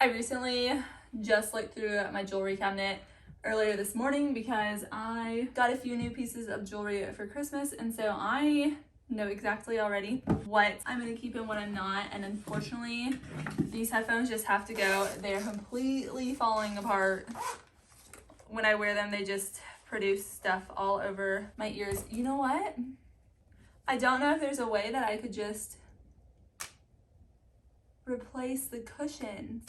I recently just looked through my jewelry cabinet earlier this morning because I got a few new pieces of jewelry for Christmas, and so I know exactly already what I'm gonna keep and what I'm not. And unfortunately, these headphones just have to go. They're completely falling apart. When I wear them, they just produce stuff all over my ears. You know what? I don't know if there's a way that I could just replace the cushions.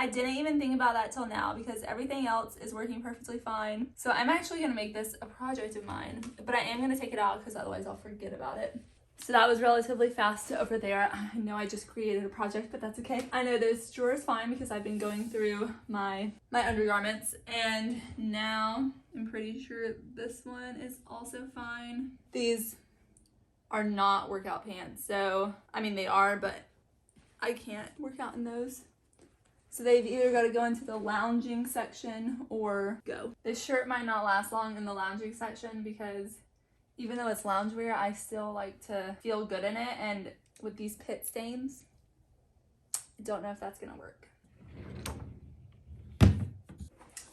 I didn't even think about that till now because everything else is working perfectly fine. So I'm actually gonna make this a project of mine, but I am gonna take it out because otherwise I'll forget about it. So that was relatively fast over there. I know I just created a project, but that's okay. I know this drawer is fine because I've been going through my undergarments, and now I'm pretty sure this one is also fine. These are not workout pants, so I mean they are, but I can't work out in those. So they've either got to go into the lounging section or go. This shirt might not last long in the lounging section because even though it's loungewear, I still like to feel good in it. And with these pit stains, I don't know if that's gonna work.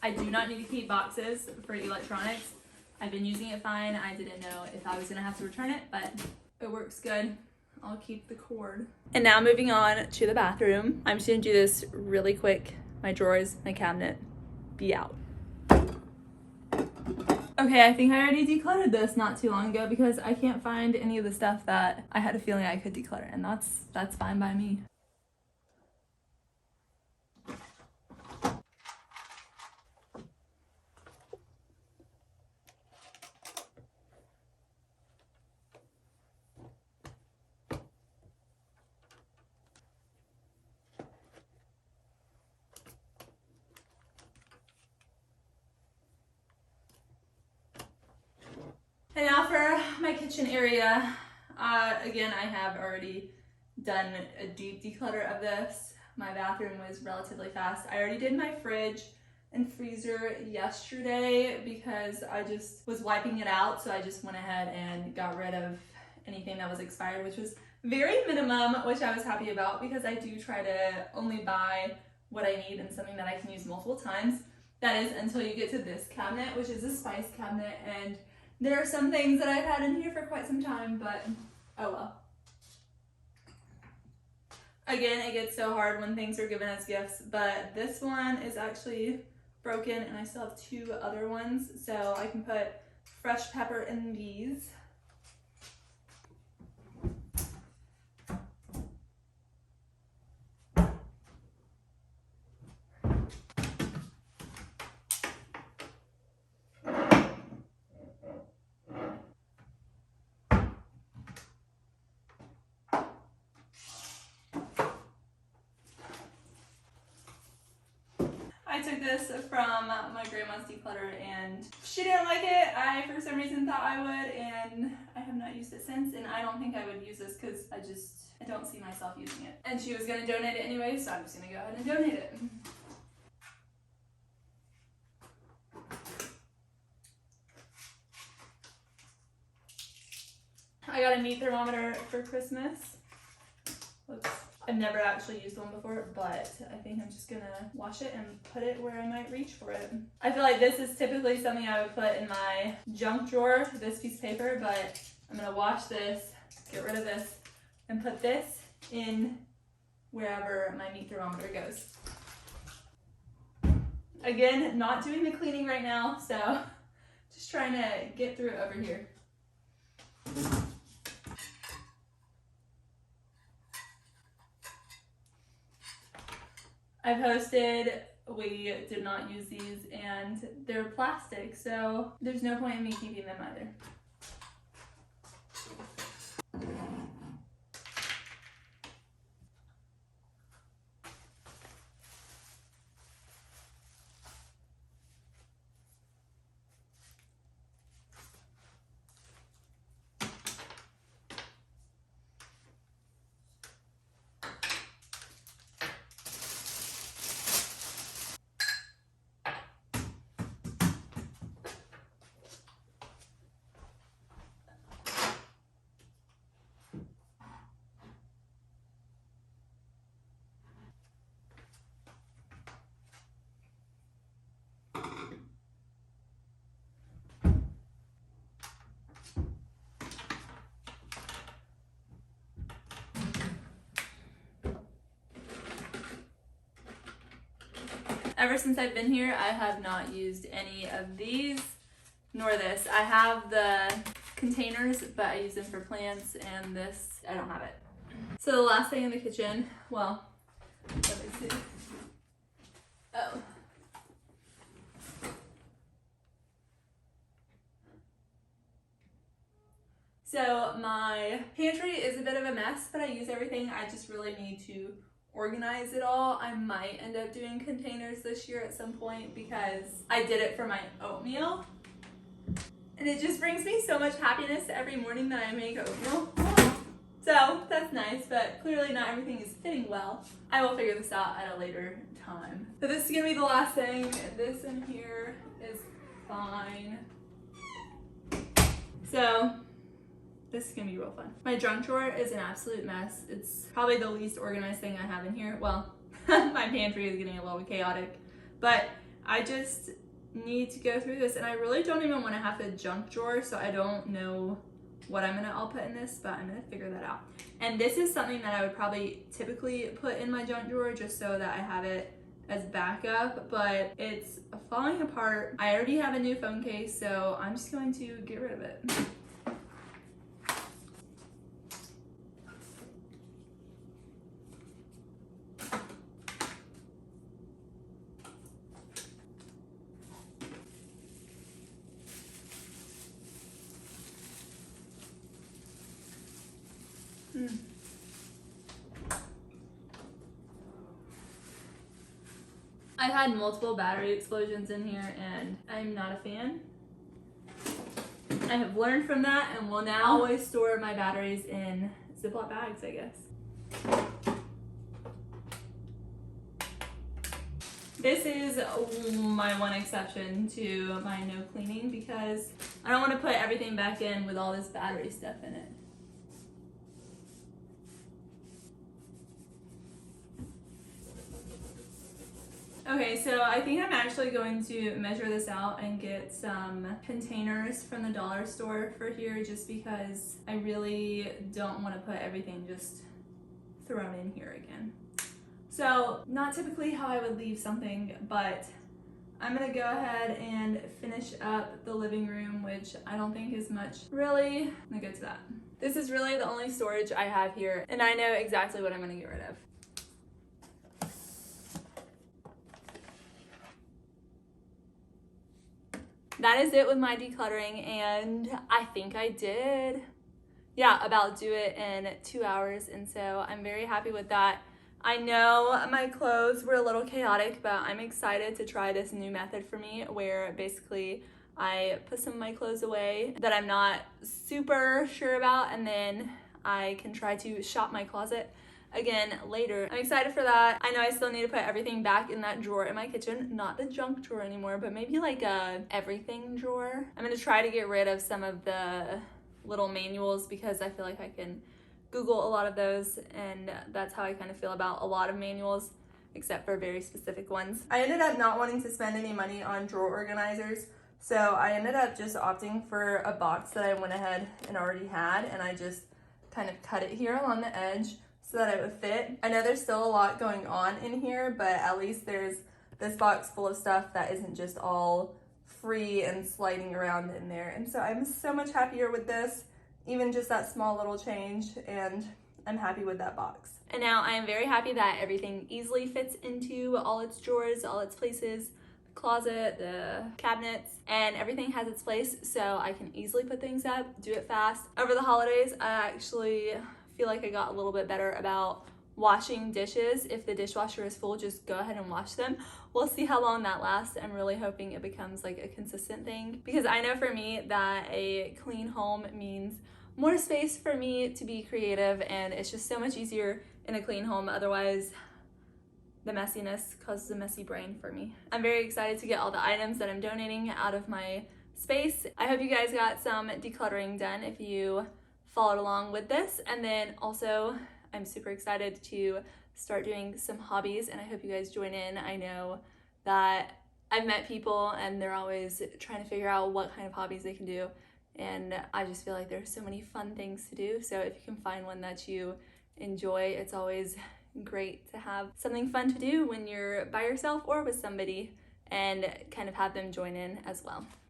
I do not need to keep boxes for electronics. I've been using it fine. I didn't know if I was gonna have to return it, but it works good. I'll keep the cord. And now moving on to the bathroom. I'm just gonna do this really quick. My drawers, my cabinet, be out. Okay, I think I already decluttered this not too long ago because I can't find any of the stuff that I had a feeling I could declutter, and that's fine by me. And now for my kitchen area. Again, I have already done a deep declutter of this. My bathroom was relatively fast. I already did my fridge and freezer yesterday because I just was wiping it out. So I just went ahead and got rid of anything that was expired, which was very minimum, which I was happy about because I do try to only buy what I need and something that I can use multiple times. That is until you get to this cabinet, which is a spice cabinet, and there are some things that I've had in here for quite some time, but oh well. Again, it gets so hard when things are given as gifts, but this one is actually broken and I still have two other ones, so I can put fresh pepper in these. I took this from my grandma's declutter and she didn't like it. I, for some reason, thought I would, and I have not used it since, and I don't think I would use this because I don't see myself using it. And she was going to donate it anyway, so I'm just going to go ahead and donate it. I got a meat thermometer for Christmas. Looks, I've never actually used one before, but I think I'm just gonna wash it and put it where I might reach for it. I feel like this is typically something I would put in my junk drawer, this piece of paper, but I'm gonna wash this, get rid of this, and put this in wherever my meat thermometer goes. Again, not doing the cleaning right now, so just trying to get through it over here. I posted, we did not use these and they're plastic, so there's no point in me keeping them either. Ever since I've been here, I have not used any of these, nor this. I have the containers, but I use them for plants, and this, I don't have it. So the last thing in the kitchen, well, let me see. Oh. So my pantry is a bit of a mess, but I use everything. I just really need to organize it all. I might end up doing containers this year at some point because I did it for my oatmeal. And it just brings me so much happiness every morning that I make oatmeal. So that's nice, but clearly not everything is fitting well. I will figure this out at a later time. So this is gonna be the last thing. This in here is fine. So this is gonna be real fun. My junk drawer is an absolute mess. It's probably the least organized thing I have in here. Well, my pantry is getting a little chaotic, but I just need to go through this, and I really don't even want to have a junk drawer, so I don't know what I'm gonna all put in this, but I'm gonna figure that out. And this is something that I would probably typically put in my junk drawer just so that I have it as backup, but it's falling apart. I already have a new phone case, so I'm just going to get rid of it. I've had multiple battery explosions in here, and I'm not a fan. I have learned from that and will now always store my batteries in Ziploc bags, I guess. This is my one exception to my no cleaning because I don't want to put everything back in with all this battery stuff in it. Okay, so I think I'm actually going to measure this out and get some containers from the dollar store for here just because I really don't want to put everything just thrown in here again. So not typically how I would leave something, but I'm gonna go ahead and finish up the living room, which I don't think is much. Really, I'm gonna go to that. This is really the only storage I have here, and I know exactly what I'm gonna get rid of. That is it with my decluttering, and I think I did, about do it in 2 hours, and so I'm very happy with that. I know my clothes were a little chaotic, but I'm excited to try this new method for me where basically I put some of my clothes away that I'm not super sure about, and then I can try to shop my closet again later. I'm excited for that. I know I still need to put everything back in that drawer in my kitchen, not the junk drawer anymore, but maybe like a everything drawer. I'm gonna try to get rid of some of the little manuals because I feel like I can Google a lot of those, and that's how I kind of feel about a lot of manuals, except for very specific ones. I ended up not wanting to spend any money on drawer organizers, so I ended up just opting for a box that I went ahead and already had, and I just kind of cut it here along the edge so that it would fit. I know there's still a lot going on in here, but at least there's this box full of stuff that isn't just all free and sliding around in there. And so I'm so much happier with this, even just that small little change, and I'm happy with that box. And now I am very happy that everything easily fits into all its drawers, all its places, the closet, the cabinets, and everything has its place, so I can easily put things up, do it fast. Over the holidays, I actually feel like I got a little bit better about washing dishes. If the dishwasher is full, just go ahead and wash them. We'll see how long that lasts. I'm really hoping it becomes like a consistent thing, because I know for me that a clean home means more space for me to be creative, and it's just so much easier in a clean home. Otherwise, the messiness causes a messy brain for me. I'm very excited to get all the items that I'm donating out of my space. I hope you guys got some decluttering done if you followed along with this. And then also, I'm super excited to start doing some hobbies, and I hope you guys join in. I know that I've met people and they're always trying to figure out what kind of hobbies they can do, and I just feel like there's so many fun things to do. So if you can find one that you enjoy, it's always great to have something fun to do when you're by yourself or with somebody and kind of have them join in as well.